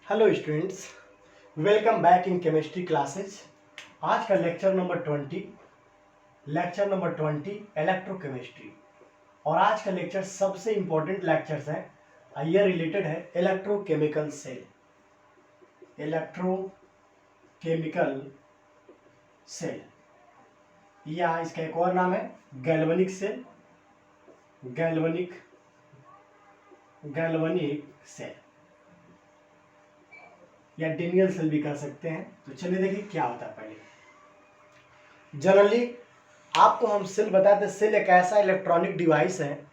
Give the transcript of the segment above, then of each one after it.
Hello students, welcome back in chemistry classes. आज का lecture number 20 electrochemistry. और आज का लेक्चर सबसे इम्पोर्टेंट लेक्चर्स है। ये रिलेटेड है इलेक्ट्रोकेमिकल सेल। इलेक्ट्रोकेमिकल सेल या इसका एक और नाम है गैल्वेनिक सेल। गैल्वेनिक सेल या डेनियल सेल भी कर सकते हैं। तो चलिए देखिए क्या होता है। पहले जनरली आपको हम सेल बताते हैं। सेल एक ऐसा इलेक्ट्रॉनिक डिवाइस है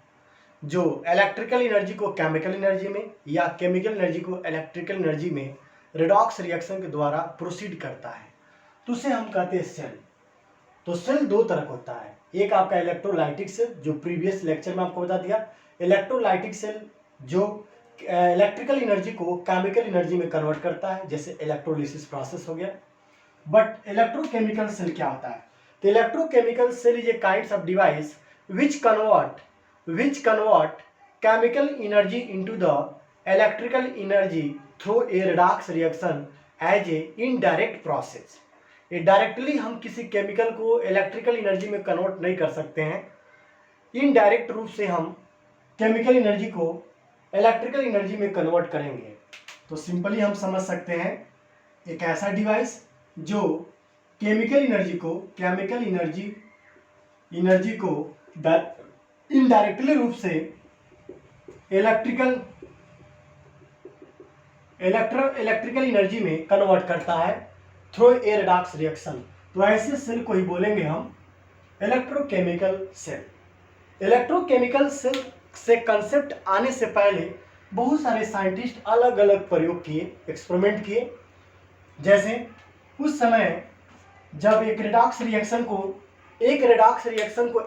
जो इलेक्ट्रिकल एनर्जी को केमिकल एनर्जी में या केमिकल एनर्जी को इलेक्ट्रिकल एनर्जी में रिडॉक्स रिएक्शन के द्वारा प्रोसीड करता है, तो उसे हम कहते हैं सेल। तो सेल दो तरह का होता है। एक आपका इलेक्ट्रोलाइटिक सेल, जो प्रीवियस लेक्चर में आपको बता दिया। इलेक्ट्रोलाइटिक सेल जो इलेक्ट्रिकल एनर्जी को केमिकल एनर्जी में कन्वर्ट करता है, जैसे इलेक्ट्रोलिसिस प्रोसेस हो गया। बट इलेक्ट्रोकेमिकल सेल क्या होता है? तो electrochemical cell is a kind of device which convert chemical energy into the electrical energy through a redox reaction as a indirect process। ये डायरेक्टली हम किसी केमिकल को इलेक्ट्रिकल एनर्जी में कन्वर्ट नहीं कर सकते हैं। इनडायरेक्ट रूप से हम केमिकल एनर्जी को इलेक्ट्रिकल एनर्जी में कन्वर्ट करेंगे। तो सिंपली हम समझ सकते हैं एक ऐसा डिवाइस जो केमिकल एनर्जी को इनडायरेक्टली रूप से इलेक्ट्रिकल एनर्जी में कन्वर्ट करता है थ्रू ए रिडॉक्स रिएक्शन। तो ऐसे सेल को ही बोलेंगे हम इलेक्ट्रोकेमिकल सेल। इलेक्ट्रोकेमिकल सेल से कंसेप्ट आने से पहले बहुत सारे साइंटिस्ट अलग अलग प्रयोग किए, एक्सपेरिमेंट किए। जैसे उस समय जब एक रिडॉक्स रिएक्शन को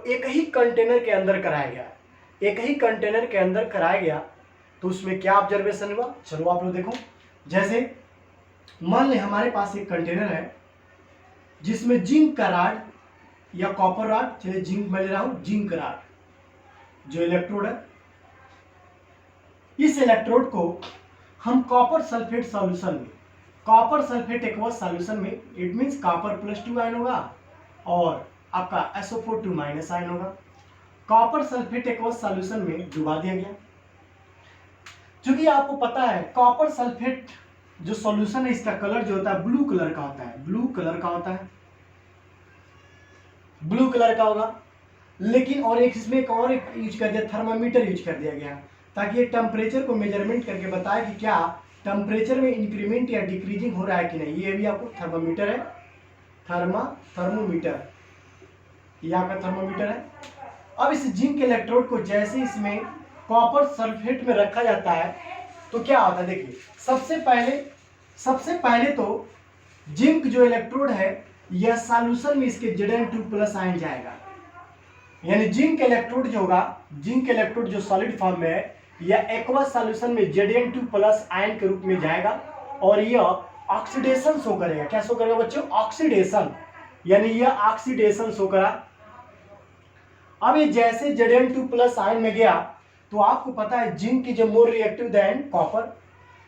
एक ही कंटेनर के अंदर कराया गया, तो उसमें क्या ऑब्जर्वेशन हुआ, चलो आप लोग देखो। जैसे मान लें हमारे पास एक कंटेनर है जिसमें जिंक का रॉड या कॉपर रॉड, चलिए जिंक मैं ले रहा हूं, जिंक रॉड जो इलेक्ट्रोड है, इस इलेक्ट्रोड को हम कॉपर सल्फेट एक्वस सॉल्यूशन में, इट मींस कॉपर +2 आयन होगा और आपका SO4 2 माइनस आयन होगा। कॉपर सल्फेट एक्वस सॉल्यूशन में डुबा दिया गया। क्योंकि आपको पता है कॉपर सल्फेट जो सॉल्यूशन है, इसका कलर जो होता है ब्लू कलर का होता है, ब्लू कलर का होगा। लेकिन और एक इसमें एक और यूज कर दिया, थर्मामीटर यूज कर दिया गया, ताकि ये टेम्परेचर को मेजरमेंट करके बताए कि क्या टेम्परेचर में इंक्रीमेंट या डिक्रीजिंग हो रहा है कि नहीं। ये भी आपको थर्मामीटर है, थर्मोमीटर, यहाँ का थर्मोमीटर है। अब इस जिंक इलेक्ट्रोड को जैसे इसमें कॉपर सल्फेट में रखा जाता है, तो क्या होता है देखिए। सबसे पहले तो जिंक जो इलेक्ट्रोड है, यह सॉल्यूशन में इसके Zn2+ आयन जाएगा। यानी जिंक इलेक्ट्रोड जो सॉलिड फॉर्म में है, यह एक्वस सॉल्यूशन में Zn2+ आयन के रूप में जाएगा और यह ऑक्सीडेशन शो करेगा। क्या शो करेगा बच्चों? ऑक्सीडेशन, यानी यह ऑक्सीडेशन शो करा। अब ये जैसे Zn2+ आयन में गया, तो आपको पता है zinc is more reactive than copper.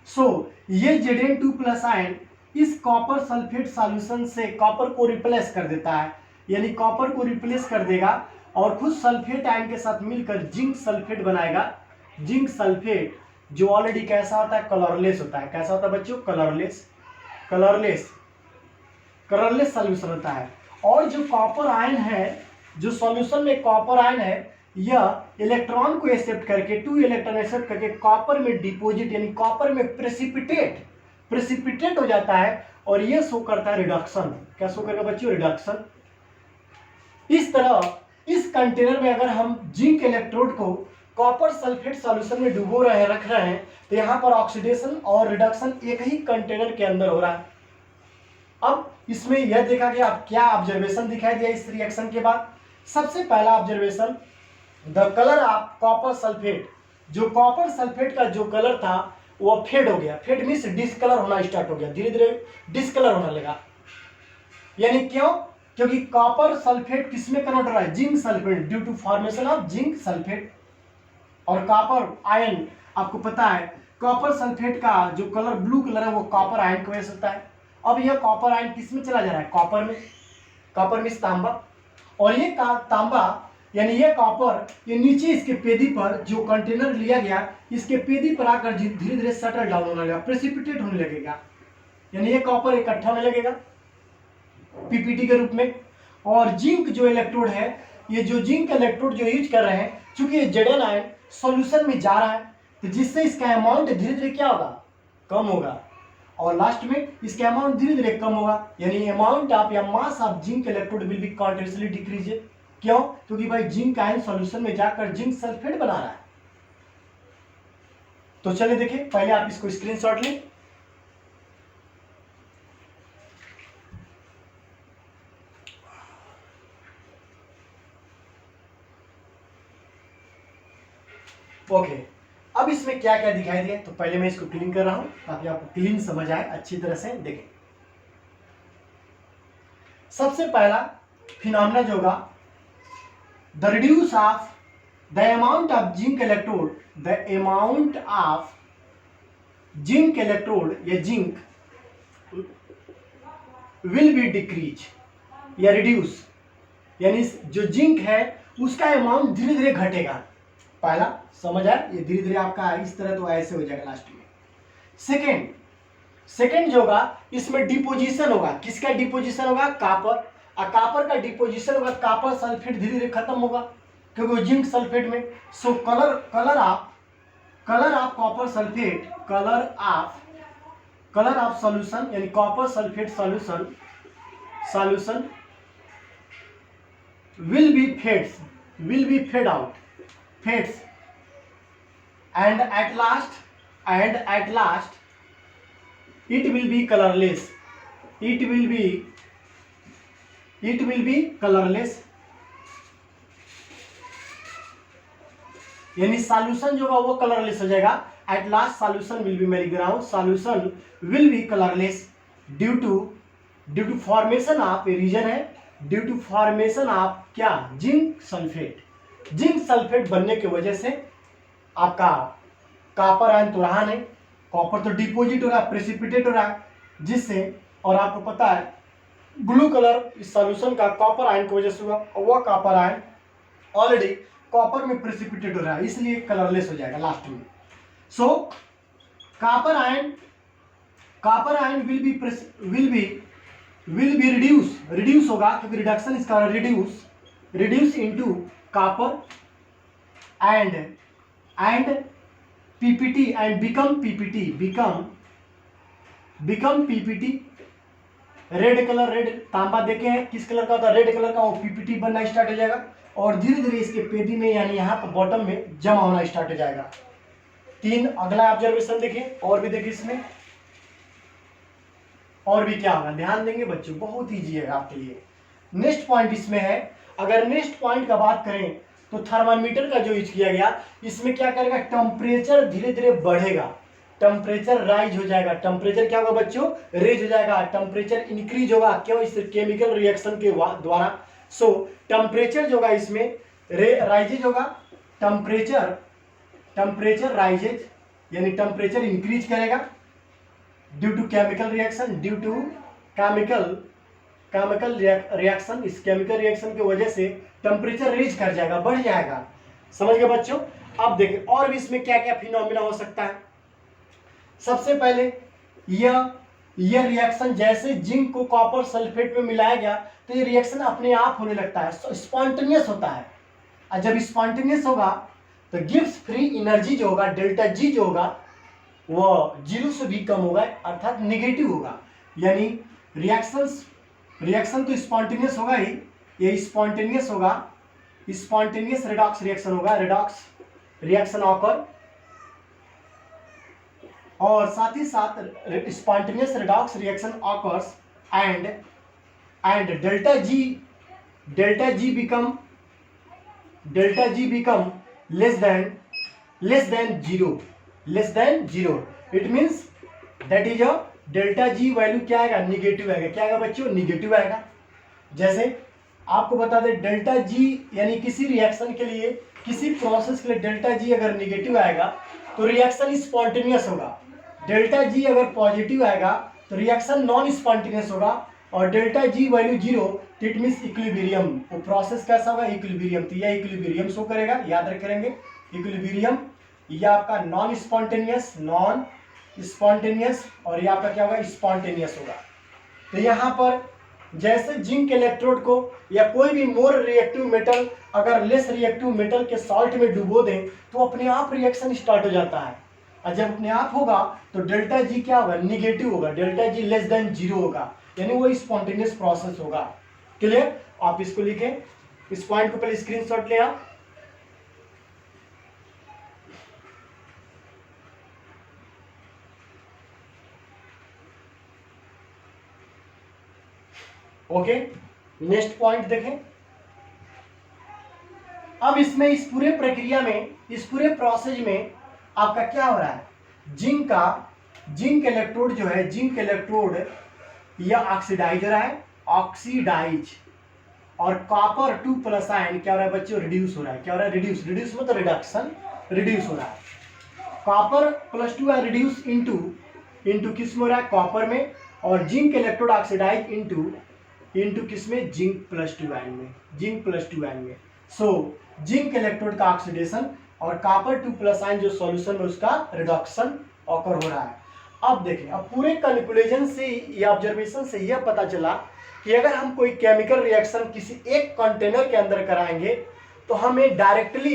So ये Zn2+ आयन इस कॉपर सल्फेट सॉल्यूशन से कॉपर को रिप्लेस कर देता है, यानी कॉपर को रिप्लेस कर देगा और खुद सल्फेट आयन के साथ मिलकर जिंक सल्फेट बनाएगा। जिंक सल्फेट जो ऑलरेडी कैसा होता है, कलरलेस होता है। कैसा होता है बच्चों? कलरलेस सॉल्यूशन होता है। और जो कॉपर आयन है, जो सॉल्यूशन में कॉपर आयन है, यह इलेक्ट्रॉन को एक्सेप्ट करके, 2 इलेक्ट्रॉन एक्सेप्ट करके कॉपर में डिपोजिट, यानी कॉपर में प्रेसिपिटेट हो जाता है और यह शो करता है रिडक्शन। क्या शो करेगा बच्चों? रिडक्शन। इस तरह इस कंटेनर में अगर हम जिंक इलेक्ट्रोड को कॉपर सल्फेट सॉल्यूशन में रख रहे हैं, तो यहाँ पर ऑक्सीडेशन और रिडक्शन एक ही कंटेनर के अंदर हो रहा है। अब इसमें यह देखा गया, अब क्या ऑब्जर्वेशन दिखाई दिया इस रिएक्शन के बाद? सबसे पहला observation, the colour of copper sulphate, जो कॉपर सल्फेट का जो कलर था वो फेड हो गया। फेड मींस डिस्कलर होना स्टार्ट हो गया, धीरे धीरे डिस्कलर होने लगा। यानी क्यों? क्योंकि कॉपर सल्फेट किसमें कन्वर्ट हो रहा है? Zinc sulphate, due to formation of zinc sulphate. और कॉपर आयन आपको पता है कॉपर सल्फेट का जो कलर ब्लू कलर है वो कॉपर आयन की वजह से होता है। अब यह कॉपर आयन किस में चला जा रहा है, कॉपर में, कॉपर मीन्स तांबा, और ये तांबा यानी ये कॉपर ये नीचे इसके पेदी पर जो कंटेनर लिया गया इसके पेदी पर आकर धीरे धीरे सटल डाउन होने लगेगा, प्रेसिपिटेट होने लगेगा, यानी ये कॉपर इकट्ठा होने लगेगा पीपीटी के रूप में। और जिंक जो इलेक्ट्रोड है, ये जो जिंक इलेक्ट्रोड जो यूज कर रहे हैं, चूंकि ये जेडन आयन सॉल्यूशन में जा रहा है तो जिससे इसका अमाउंट धीरे धीरे क्या होगा, कम होगा, और लास्ट में इसका अमाउंट धीरे धीरे कम होगा, यानी अमाउंट ऑफ या mass of zinc electrode will be continuously decrease. क्यों, क्योंकि भाई जिंक आयन सॉल्यूशन में जाकर जिंक सल्फेट बना रहा है। तो चलिए देखिए, पहले आप इसको स्क्रीनशॉट लें। ओके, अब इसमें क्या क्या दिखाई दिया, तो पहले मैं इसको क्लीन कर रहा हूं ताकि आपको क्लीन समझ आए, अच्छी तरह से देखें। सबसे पहला फिनोमेना जो होगा, the reduce of the amount of zinc electrode, the amount of zinc electrode या जिंक विल बी डिक्रीज या रिड्यूस, यानी जो जिंक है उसका अमाउंट धीरे धीरे घटेगा। पहला समझ आया, ये धीरे धीरे आपका इस तरह तो ऐसे हो जाएगा लास्ट में। सेकेंड जो होगा, इसमें डिपोजिशन होगा, किसका डिपोजिशन होगा, कॉपर, और कॉपर का डिपोजिशन होगा, कॉपर सल्फेट धीरे धीरे खत्म होगा क्योंकि जिंक सल्फेट में। So colour of copper sulphate, colour of solution यानी copper sulphate solution will be fade out, fades, and at last it will be colorless, it will be colorless, यानी solution जो होगा वो कलरलेस हो जाएगा। At last solution will be, मैं लिख रहा हूं, solution will be colourless due to formation of, reason है ड्यू टू फॉर्मेशन ऑफ क्या, जिंक सल्फेट। जिंक सल्फेट बनने की वजह से आपका कॉपर आयन तो रहा नहीं, कॉपर तो डिपोजिट हो रहा है, प्रेसिपिटेट हो रहा है, जिससे, और आपको पता है ब्लू कलर इस सॉल्यूशन का कॉपर आयन की वजह से हुआ, और वह कॉपर आयन ऑलरेडी कॉपर में प्रेसिपिटेट हो रहा है, इसलिए कलरलेस हो जाएगा लास्ट में। सो copper ion will be reduce होगा, क्योंकि रिडक्शन इसका reduce into copper and PPT and become PPT. Red colour, red तांबा देखे हैं किस कलर का होता है, रेड कलर का, वो पीपीटी बनना स्टार्ट हो जाएगा और धीरे धीरे इसके पेदी में यानी यहाँ पर बॉटम में जमा होना स्टार्ट हो जाएगा। अगला ऑब्जर्वेशन देखिए, और भी देखिए इसमें और भी क्या होगा, ध्यान देंगे बच्चों, बहुत ईजी है आपके लिए। नेक्स्ट पॉइंट इसमें है, अगर नेक्स्ट पॉइंट का बात करें तो थर्मामीटर का जो यूज किया गया, इसमें क्या करेगा, टेम्परेचर धीरे धीरे बढ़ेगा, टेम्परेचर राइज हो जाएगा, टेम्परेचर क्या होगा बच्चों, रेज हो जाएगा, टेम्परेचर इंक्रीज होगा, क्यों, इस केमिकल रिएक्शन के द्वारा। सो टेम्परेचर जो होगा इसमें राइजेज होगा, टेम्परेचर राइजेज यानी टेम्परेचर इंक्रीज करेगा due to chemical reaction, reaction, इस केमिकल रिएक्शन की वजह से टेम्परेचर रेज कर जाएगा, बढ़ जाएगा। समझ गए बच्चों। अब देखिए और भी इसमें क्या क्या फिनोमिना हो सकता है। सबसे पहले यह रिएक्शन, जैसे जिंक को कॉपर सल्फेट में मिलाया गया तो ये रिएक्शन अपने आप होने लगता है, स्पॉन्टेनियस होता है, और जब स्पॉन्टेनियस होगा तो गिब्स फ्री एनर्जी जो होगा, डेल्टा जी जो होगा वो 0 से भी कम होगा, अर्थात नेगेटिव होगा, यानी रिएक्शन तो स्पॉन्टेनियस होगा ही, ये स्पॉन्टेनियस होगा, स्पॉन्टेनियस रेडॉक्स रिएक्शन होगा, रेडॉक्स रिएक्शन ऑकर, और साथ ही साथ spontaneous redox reaction occurs and delta G become less than zero. It means that is a delta G value क्या आएगा, निगेटिव आएगा। क्या आएगा बच्चों, निगेटिव आएगा। जैसे आपको बता दें डेल्टा जी यानी किसी रिएक्शन के लिए, किसी प्रोसेस के लिए डेल्टा जी अगर निगेटिव आएगा, तो रिएक्शन स्पॉन्टेनियस होगा। डेल्टा जी अगर पॉजिटिव आएगा तो रिएक्शन नॉन स्पॉन्टेनियस होगा, और डेल्टा जी वैल्यू 0 तो इट मीन्स इक्विलिब्रियम। वो प्रोसेस कैसा होगा? इक्विलिब्रियम। तो यह इक्विलिब्रियम शो करेगा, याद रखेंगे इक्विलिब्रियम। यह आपका नॉन स्पॉन्टेनियस और ये आपका क्या होगा? स्पॉन्टेनियस होगा। तो यहाँ पर जैसे जिंक इलेक्ट्रोड को या कोई भी मोर रिएक्टिव मेटल अगर लेस रिएक्टिव मेटल के सॉल्ट में डुबो दें तो अपने आप रिएक्शन स्टार्ट हो जाता है, और जब अपने आप होगा तो डेल्टा जी क्या होगा? निगेटिव होगा, डेल्टा जी लेस देन 0 होगा, यानी वो स्पॉन्टेनियस प्रोसेस होगा। क्लियर? आप इसको लिखें, इस पॉइंट को पहले स्क्रीनशॉट ले आप। ओके, नेक्स्ट पॉइंट देखें। अब इसमें इस पूरे प्रक्रिया में, इस पूरे प्रोसेस में आपका क्या हो रहा है? जिंक इलेक्ट्रोड जो है, जिंक इलेक्ट्रोड यह ऑक्सीडाइज हो रहा है, ऑक्सीडाइज, और कॉपर 2+ आयन क्या हो रहा है बच्चों? रिड्यूस हो रहा है। क्या हो रहा है? रिड्यूस मतलब रिडक्शन, रिड्यूस हो रहा है। कॉपर +2 आयन रिड्यूस इंटू किस में हो रहा है? कॉपर में, और जिंक इलेक्ट्रोड ऑक्सीडाइज इंटू किस में? जिंक +2 आयन में, जिंक +2 आयन में। सो जिंक इलेक्ट्रोड का ऑक्सीडेशन और कॉपर 2+ आयन जो सॉल्यूशन में उसका रिडक्शन ऑकर हो रहा है। अब देखें, अब पूरे कैलकुलेशन से या ऑब्जर्वेशन से यह पता चला कि अगर हम कोई केमिकल रिएक्शन किसी एक कंटेनर के अंदर कराएंगे तो हमें डायरेक्टली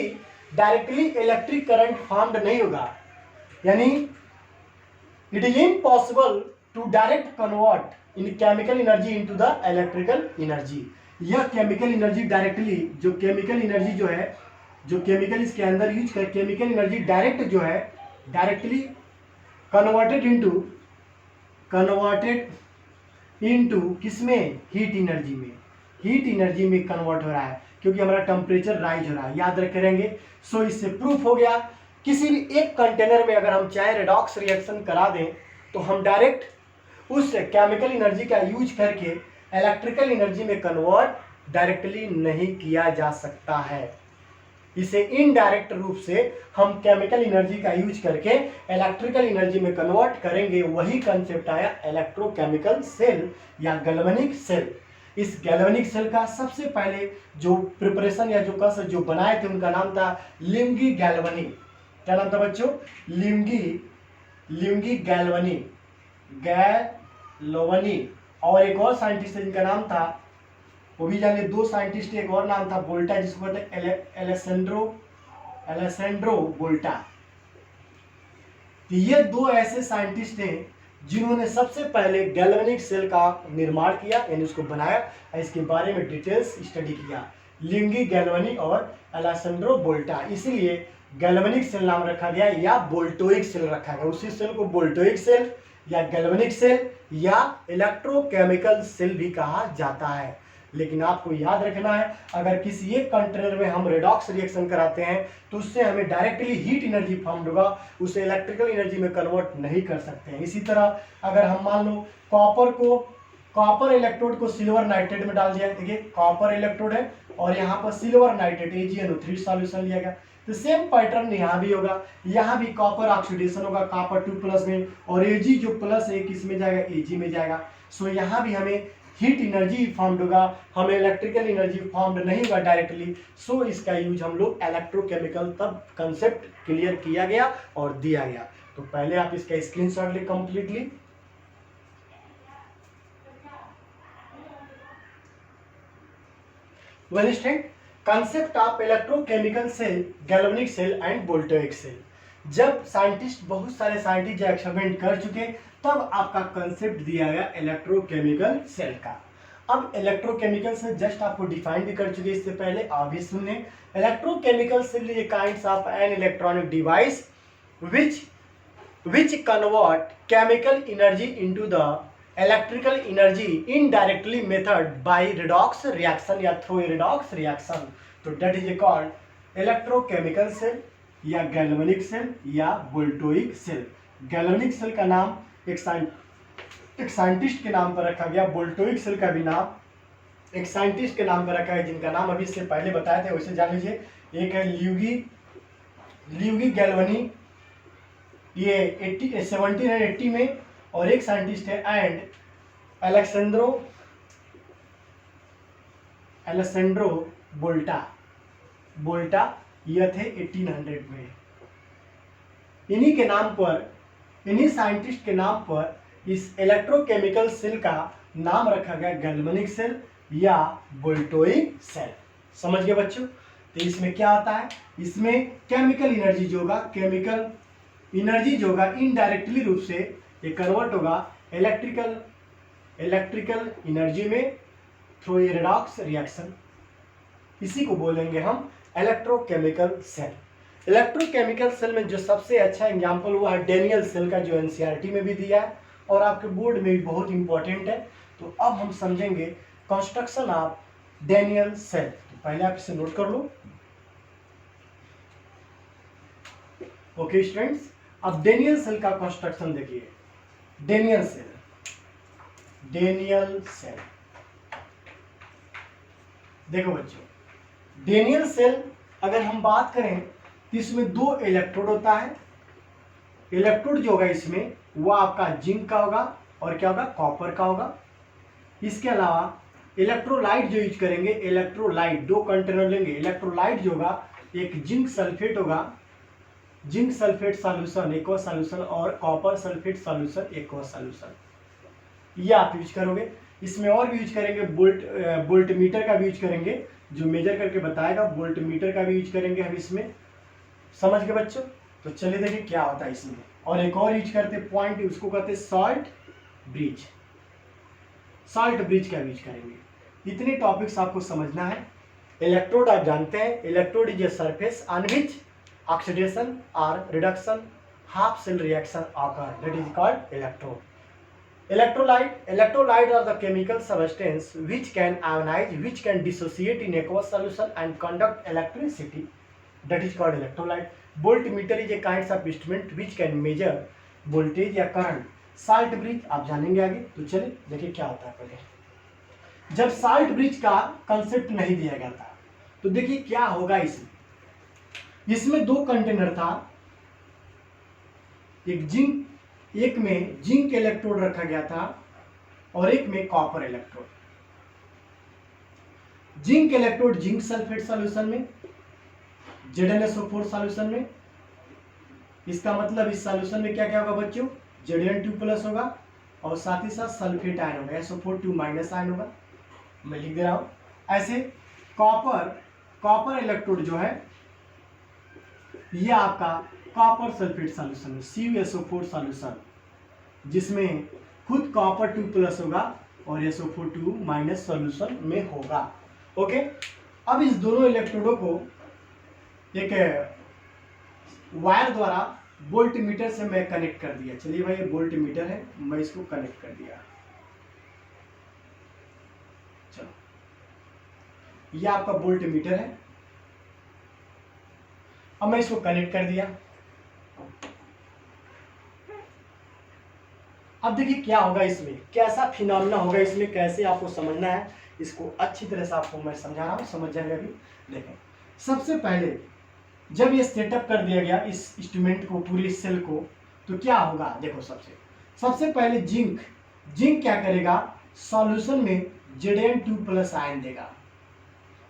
इलेक्ट्रिक करंट फॉर्म्ड नहीं होगा, यानी it is impossible to direct convert in chemical energy into the electrical energy. यह केमिकल एनर्जी डायरेक्टली, जो केमिकल एनर्जी जो है, जो केमिकल इसके अंदर यूज कर, केमिकल एनर्जी डायरेक्ट जो है, डायरेक्टली कन्वर्टेड इनटू किसमें? हीट एनर्जी में, हीट एनर्जी में कन्वर्ट हो रहा है, क्योंकि हमारा टेम्परेचर राइज हो रहा है, याद रखेंगे। सो इससे प्रूफ हो गया किसी भी एक कंटेनर में अगर हम चाहे रेडॉक्स रिएक्शन करा दें तो हम डायरेक्ट उस केमिकल एनर्जी का यूज करके इलेक्ट्रिकल एनर्जी में कन्वर्ट डायरेक्टली नहीं किया जा सकता है। इसे इनडायरेक्ट रूप से हम केमिकल एनर्जी का यूज करके इलेक्ट्रिकल एनर्जी में कन्वर्ट करेंगे। वही कंसेप्ट आया इलेक्ट्रोकेमिकल सेल या गैल्वेनिक सेल। इस गैल्वेनिक सेल का सबसे पहले जो प्रिपरेशन या जो कस जो बनाए थे उनका नाम था लिमगी गैल्वेनी। क्या नाम था बच्चों? लिमगी गैल्वेनी। और एक और साइंटिस्ट है जिनका नाम था, वो भी जाने, दो साइंटिस्ट, एक और नाम था बोल्टा, जिसको कहते हैं एलेसेंड्रो बोल्टा। तो ये दो ऐसे साइंटिस्ट हैं जिन्होंने सबसे पहले गैल्वेनिक सेल का निर्माण किया, यानी उसको बनाया, इसके बारे में डिटेल्स स्टडी किया। लिमगी गैल्वेनी और एलेसेंड्रो बोल्टा, इसीलिए गैल्वेनिक सेल नाम रखा गया या बोल्टोइक सेल रखा गया। उसी सेल को बोल्टोइक सेल या गैल्वेनिक सेल या इलेक्ट्रोकेमिकल सेल भी कहा जाता है। लेकिन आपको याद रखना है, अगर किसी एक कंटेनर में हम रेडॉक्स रिएक्शन कराते हैं तो उससे हमें डायरेक्टली हीट एनर्जी फॉर्म होगा, उसे इलेक्ट्रिकल एनर्जी में कन्वर्ट नहीं कर सकते हैं। इसी तरह अगर हम मान लो कॉपर इलेक्ट्रोड को सिल्वर नाइट्रेट में डाल दिया, देखिए कॉपर इलेक्ट्रोड है और यहाँ पर सिल्वर नाइट्रेट AgNO3 सॉल्यूशन लिया गया, तो सेम पैटर्न यहाँ भी होगा। यहाँ भी कॉपर ऑक्सीडेशन होगा कॉपर 2+ में, और Ag जो प्लस है किस में जाएगा? Ag में जाएगा। सो यहाँ भी हमें हीट एनर्जी फॉर्म्ड होगा, हमें इलेक्ट्रिकल एनर्जी फॉर्म्ड नहीं होगा डायरेक्टली। सो इसका यूज हम लोग इलेक्ट्रोकेमिकल, तब कंसेप्ट क्लियर किया गया और दिया गया। तो पहले आप इसका स्क्रीनशॉट ले completely. Well student, concept of electrochemical cell, galvanic cell and voltaic cell. जब साइंटिस्ट, बहुत सारे साइंटिस्ट एक्सपेरिमेंट कर चुके, तब आपका कंसेप्ट दिया गया इलेक्ट्रोकेमिकल सेल का। अब इलेक्ट्रोकेमिकल सेल जस्ट आपको डिफाइन भी कर चुके इससे पहले, आप भी सुने। Electrochemical cell is kinds of an electronic device which convert chemical energy into the electrical energy indirectly method by redox reaction या through redox reaction। तो that is called electrochemical cell या galvanic cell या बोल्टोइक cell. Galvanic cell का नाम एक scientist के नाम पर रखा गया, बोल्टोइक सेल का भी नाम एक साइंटिस्ट के नाम पर रखा है, जिनका नाम अभी इससे पहले बताए थे, वैसे जान लीजिए। एक है लिमगी गैल्वेनी ये 1780 में, और एक साइंटिस्ट है एंड एलेसेंड्रो बोल्टा, यह थे 1800 में। इन्हीं साइंटिस्ट के नाम पर इस इलेक्ट्रोकेमिकल सेल का नाम रखा गया गैल्वेनिक सेल या वोल्टोइक सेल। समझ गए बच्चों? तो इसमें क्या होता है, इसमें केमिकल एनर्जी जो होगा इनडायरेक्टली रूप से ये कन्वर्ट होगा इलेक्ट्रिकल एनर्जी में थ्रू ए रेडॉक्स रिएक्शन। इसी को बोलेंगे हम इलेक्ट्रोकेमिकल सेल। इलेक्ट्रोकेमिकल सेल में जो सबसे अच्छा एग्जाम्पल हुआ है डेनियल सेल का, जो एनसीईआरटी में भी दिया है और आपके बोर्ड में भी बहुत इंपॉर्टेंट है। तो अब हम समझेंगे कंस्ट्रक्शन ऑफ डेनियल सेल। तो पहले आप इसे नोट कर लो। ओके स्टूडेंट्स, अब डेनियल सेल का कंस्ट्रक्शन देखिए। डेनियल सेल देखो बच्चों, डेनियल सेल अगर हम बात करें तो इसमें 2 इलेक्ट्रोड होता है। इलेक्ट्रोड जो होगा इसमें वो आपका जिंक का होगा और क्या होगा, कॉपर का होगा। इसके अलावा इलेक्ट्रोलाइट जो यूज करेंगे, इलेक्ट्रोलाइट 2 कंटेनर लेंगे। इलेक्ट्रोलाइट जो होगा एक जिंक सल्फेट होगा, zinc sulphate solution aqueous solution, और copper sulphate solution aqueous solution, ये आप यूज करोगे। इसमें और भी यूज करेंगे, वोल्ट मीटर का भी यूज करेंगे, जो मेजर करके बताएगा। वोल्ट मीटर का भी यूज करेंगे हम इसमें। समझ गए बच्चों? तो चलिए देखिए क्या होता है इसमें। और एक और यूज करते पॉइंट, उसको कहते हैं सॉल्ट ब्रिज का यूज करेंगे। इतने टॉपिक्स आपको समझना है। इलेक्ट्रोड आप जानते हैं, electrode is a surface on which oxidation और reduction half cell reaction occur, that is called electrode. Electrolyte are the chemical substance which can ionize, which can dissociate in aqueous solution and conduct electricity, that is called electrolyte. Voltmeter is a kind of instrument which can measure voltage या current. Salt bridge आप जानेंगे आगे। तो चलिए देखिए क्या होता है। पहले जब साल्ट ब्रिज का कंसेप्ट नहीं दिया गया था तो देखिए क्या होगा। इसमें 2 कंटेनर था, एक में जिंक इलेक्ट्रोड रखा गया था और एक में copper electrode. Zinc electrode zinc sulphate solution में, ZnSO4 सॉल्यूशन में। इसका मतलब इस सॉल्यूशन में क्या क्या होगा बच्चों, Zn2+ होगा और साथ ही साथ सल्फेट आयन होगा, SO4 आयन होगा। मैं लिख दे रहा हूं ऐसे। कॉपर इलेक्ट्रोड जो है ये आपका कॉपर सल्फेट सॉल्यूशन में, CuSO4 सॉल्यूशन, जिसमें खुद कॉपर 2+ होगा और SO4 सॉल्यूशन में होगा। ओके, अब इस दोनों इलेक्ट्रोडों को एक वायर द्वारा वोल्ट मीटर से मैं कनेक्ट कर दिया। चलिए भाई, ये वोल्ट मीटर है, मैं इसको कनेक्ट कर दिया। चलो, ये आपका वोल्ट मीटर है। अब मैं इसको कनेक्ट कर दिया। अब देखिए क्या होगा इसमें, कैसा फिनोमेना होगा इसमें, कैसे आपको समझना है इसको अच्छी तरह से आपको मैं समझा रहा हूँ, समझ जाएंगे अभी। देखें, सबसे पहले जब ये सेटअप कर दिया गया इस इंस्ट्रूमेंट को, पूरे सेल को, तो क्या होगा देखो। सबसे पहले जिंक क्या करेगा, सॉल्यूशन में Zn2+ आयन देगा।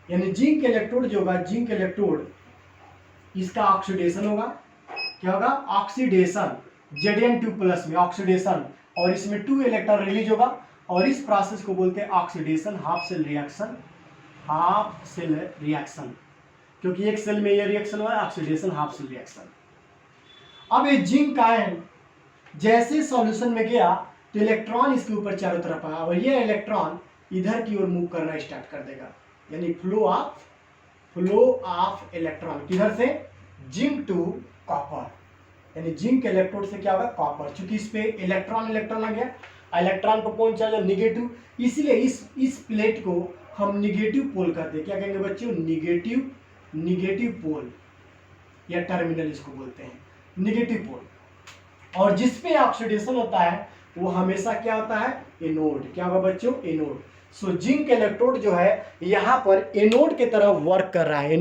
यानी जिंक इलेक्ट्रोड जो होगा, जिंक इलेक्ट्रोड इसका ऑक्सीडेशन होगा। क्या होगा, ऑक्सीडेशन, Zn2+ में ऑक्सीडेशन, और इसमें 2 इलेक्ट्रॉन रिलीज होगा और इस प्रोसेस को बोलते हैं ऑक्सीडेशन हाफ सेल रिएक्शन, क्योंकि एक सेल में ये रिएक्शन हुआ है, ऑक्सीडेशन हाफ सेल रिएक्शन। अब ये जिंक आयन जैसे सॉल्यूशन में गया तो इलेक्ट्रॉन इसके ऊपर चारों तरफ आया और ये इलेक्ट्रॉन इधर की ओर मूव करना स्टार्ट कर देगा। यानी फ्लो ऑफ इलेक्ट्रॉन किधर से, जिंक टू कॉपर, यानी जिंक इलेक्ट्रोड से क्या होगा, कॉपर। चूंकि इस पे इलेक्ट्रॉन आ गया, इलेक्ट्रॉन पर कौन चार्ज है, निगेटिव, इसलिए इस प्लेट को हम निगेटिव पोल कहते हैं। क्या कहेंगे बच्चों, निगेटिव पोल या टर्मिनल इसको बोलते हैं, निगेटिव पोल। और जिस पे ऑक्सीडेशन होता है वो हमेशा क्या होता है, एनोड। क्या होगा बच्चों, एनोड। सो जिंक इलेक्ट्रोड जो है यहाँ पर एनोड की तरह वर्क कर रहा है,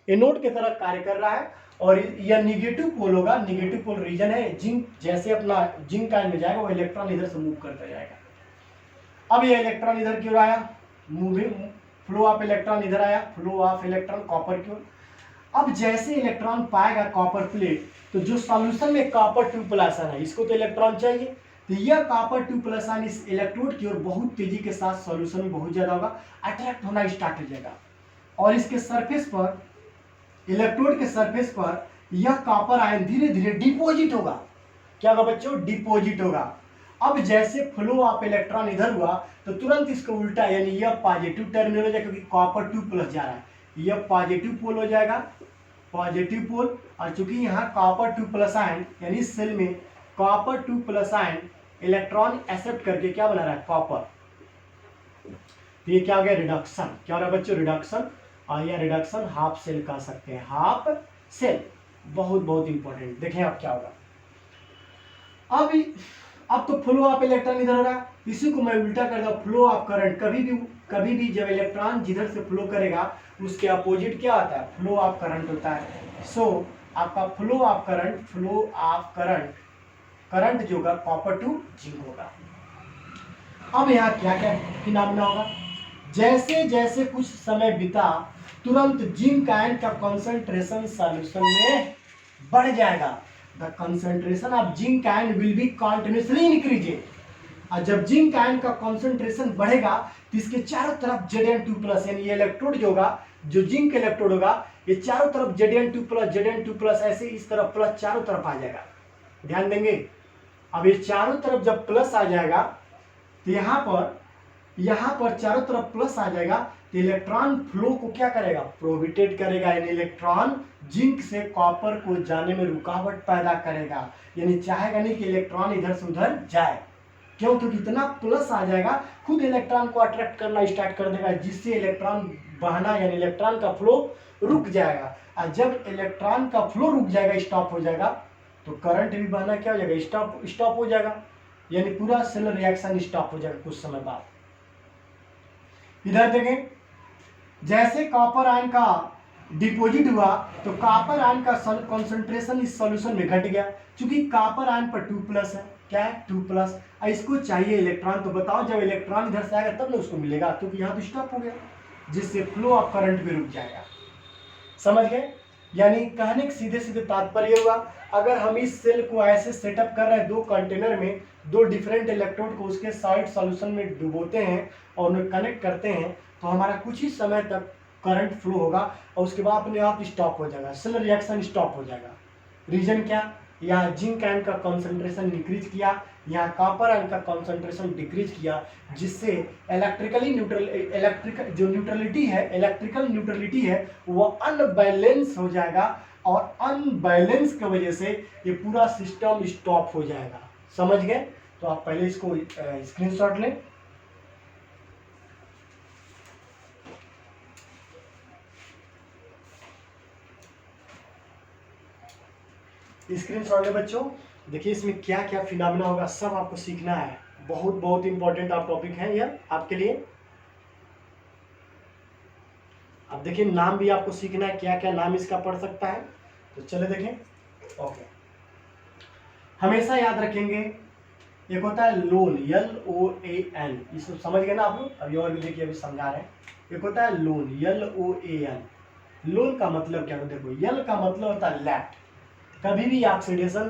एनोड की तरह कार्य कर रहा है। और यह निगेटिव पोल होगा, निगेटिव पोल रीजन है। जिंक जैसे अपना जिंक आयन में जाएगा वो इलेक्ट्रॉन इधर से मूव करता जाएगा। अब ये इलेक्ट्रॉन इधर क्यों आया, मूविंग फ्लो ऑफ इलेक्ट्रॉन इधर आया, फ्लो ऑफ इलेक्ट्रॉन कॉपर की ओर। अब जैसे इलेक्ट्रॉन पाएगा कॉपर प्लेट, तो जो सॉल्यूशन में कॉपर 2+ है इसको तो इलेक्ट्रॉन चाहिए, तो यह कॉपर 2+ आयन इस इलेक्ट्रोड की ओर बहुत तेजी के साथ सॉल्यूशन में बहुत ज्यादा होगा, अट्रैक्ट होना स्टार्ट हो जाएगा और इसके सरफेस पर, इलेक्ट्रोड के सरफेस पर यह कॉपर आयन धीरे धीरे डिपॉजिट होगा। क्या होगा बच्चों, डिपॉजिट होगा। अब जैसे फ्लो ऑफ इलेक्ट्रॉन इधर हुआ तो तुरंत इसको उल्टा, यानी यह पॉजिटिव टर्मिनल हो जाएगा क्योंकि कॉपर 2+ जा रहा है, यह पॉजिटिव पोल हो जाएगा, पॉजिटिव पोल। और चूंकि यहाँ कॉपर 2+ आयन यानी सेल में कॉपर 2+ आयन इलेक्ट्रॉन एक्सेप्ट करके क्या बना रहा है, कॉपर, तो ये क्या हो गया, रिडक्शन। क्या हो रहा है बच्चों, रिडक्शन। और यह रिडक्शन हाफ सेल कह सकते हैं, हाफ सेल, बहुत बहुत इंपॉर्टेंट। देखें अब क्या होगा, अब तो फ्लो ऑफ इलेक्ट्रॉन इधर हो रहा है, इसी को मैं उल्टा कर दूं, फ्लो ऑफ करंट। कभी भी जब इलेक्ट्रॉन जिधर से फ्लो करेगा उसके अपोजिट क्या होता है, फ्लो ऑफ करंट होता है। सो आपका फ्लो ऑफ करंट, करंट जो होगा कॉपर टू जिंक होगा। अब यहाँ क्या क्या फिनोमेना होगा, जैसे जैसे कुछ समय बीता तुरंत जिंक आयन का कंसंट्रेशन सॉल्यूशन में बढ़ जाएगा। The concentration of zinc ion will B continuously increasing. और जब जिंक आयन का कंसंट्रेशन बढ़ेगा तो इसके चारों तरफ Zn2+ यानी ये इलेक्ट्रोड जो होगा, जो जिंक इलेक्ट्रोड होगा, ये चारों तरफ Zn2+ ऐसे इस तरफ प्लस चारों तरफ आ जाएगा। ध्यान देंगे, अब ये चारों तरफ जब प्लस आ जाएगा तो यहाँ पर चारों तरफ प्लस आ जाएगा तो इलेक्ट्रॉन फ्लो को क्या करेगा, प्रोहिबिटेट करेगा, यानी इलेक्ट्रॉन जिंक से कॉपर को जाने में रुकावट पैदा करेगा, यानी चाहेगा नहीं कि इलेक्ट्रॉन इधर से उधर जाए। क्यों, क्योंकि इतना प्लस आ जाएगा खुद इलेक्ट्रॉन को अट्रैक्ट करना स्टार्ट कर देगा, जिससे इलेक्ट्रॉन बहना यानी इलेक्ट्रॉन का फ्लो रुक जाएगा। और जब इलेक्ट्रॉन का फ्लो रुक जाएगा, स्टॉप हो जाएगा, तो करंट भी बहना क्या हो जाएगा, स्टॉप हो जाएगा, यानी पूरा सेल रिएक्शन स्टॉप हो जाएगा कुछ समय बाद। इधर देखें, जैसे कॉपर आयन का डिपॉजिट हुआ तो कॉपर आयन का कंसंट्रेशन इस सॉल्यूशन में घट गया, क्योंकि कॉपर आयन पर 2+ है, क्या है 2+, इसको चाहिए इलेक्ट्रॉन। तो बताओ जब इलेक्ट्रॉन इधर से आएगा तब ना उसको मिलेगा, क्योंकि यहाँ तो स्टॉप हो गया, जिससे फ्लो ऑफ करंट भी रुक जाएगा। समझ गए, यानी कहने के सीधे सीधे तात्पर्य हुआ, अगर हम इस सेल को ऐसे सेटअप कर रहे हैं, दो कंटेनर में दो डिफरेंट इलेक्ट्रोड को उसके साइड सॉल्यूशन में डुबोते हैं और उन्हें कनेक्ट करते हैं, तो हमारा कुछ ही समय तक करंट फ्लो होगा और उसके बाद अपने आप स्टॉप हो जाएगा, सेल रिएक्शन स्टॉप हो जाएगा। रीजन क्या, यहाँ जिंक आयन का कंसंट्रेशन डिक्रीज किया, यहाँ कॉपर आयन का कंसंट्रेशन डिक्रीज किया, जिससे इलेक्ट्रिकल जो न्यूट्रलिटी है, इलेक्ट्रिकल न्यूट्रलिटी है वो अनबैलेंस हो जाएगा, और अनबैलेंस की वजह से ये पूरा सिस्टम स्टॉप हो जाएगा। समझ गए, तो आप पहले इसको स्क्रीनशॉट लें। स्क्रीनशॉट ले बच्चों, देखिए इसमें क्या क्या फिनोमेना होगा, सब आपको सीखना है, बहुत बहुत इंपॉर्टेंट आप टॉपिक है यह आपके लिए। अब देखिए नाम भी आपको सीखना है, क्या क्या नाम इसका पड़ सकता है, तो चले देखें। ओके, हमेशा याद रखेंगे, एक होता है लोन, LOAN, इसको समझ गए ना आप लोग, अभी और भी देखिए अभी समझा रहे हैं। एक होता है लोन, LOAN। लोन का मतलब क्या होता है, देखो L का मतलब होता है लेफ्ट। कभी भी ऑक्सीडेशन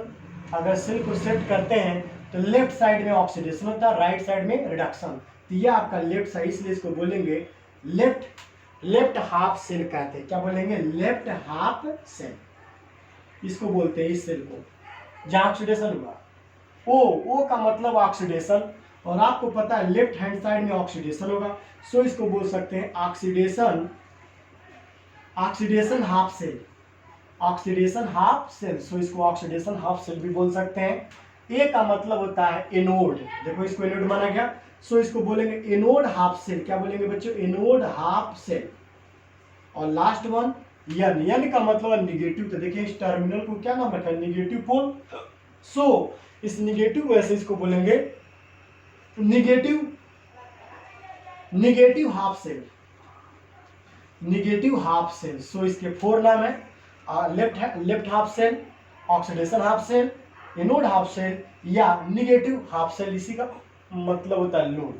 अगर सेल को सेट करते हैं तो लेफ्ट साइड में ऑक्सीडेशन होता है, राइट साइड में रिडक्शन, तो ये आपका लेफ्ट साइड, इसलिए इसको बोलेंगे लेफ्ट हाफ सेल कहते हैं। क्या बोलेंगे, लेफ्ट हाफ सेल, इसको बोलते हैं इस सेल को जहाँ ऑक्सीडेशन हुआ। ओ का मतलब ऑक्सीडेशन, और आपको पता है लेफ्ट हैंड साइड में ऑक्सीडेशन होगा, सो इसको बोल सकते हैं oxidation half cell, oxidation half cell, so इसको ऑक्सीडेशन हाफ सेल भी बोल सकते हैं। ए का मतलब होता है एनोड, देखो इसको एनोड माना गया, सो इसको बोलेंगे एनोड हाफ सेल। क्या बोलेंगे बच्चों, एनोड हाफ सेल। और लास्ट वन एन का मतलब है निगेटिव, तो देखिए इस टर्मिनल को क्या नाम रखा है, निगेटिव पोल, सो इस निगेटिव वजह से इसको बोलेंगे निगेटिव हाफ सेल, सो इसके 4 नाम है। Left half cell, oxidation half cell, anode half cell या निगेटिव हाफ सेल, इसी का मतलब होता है लोड।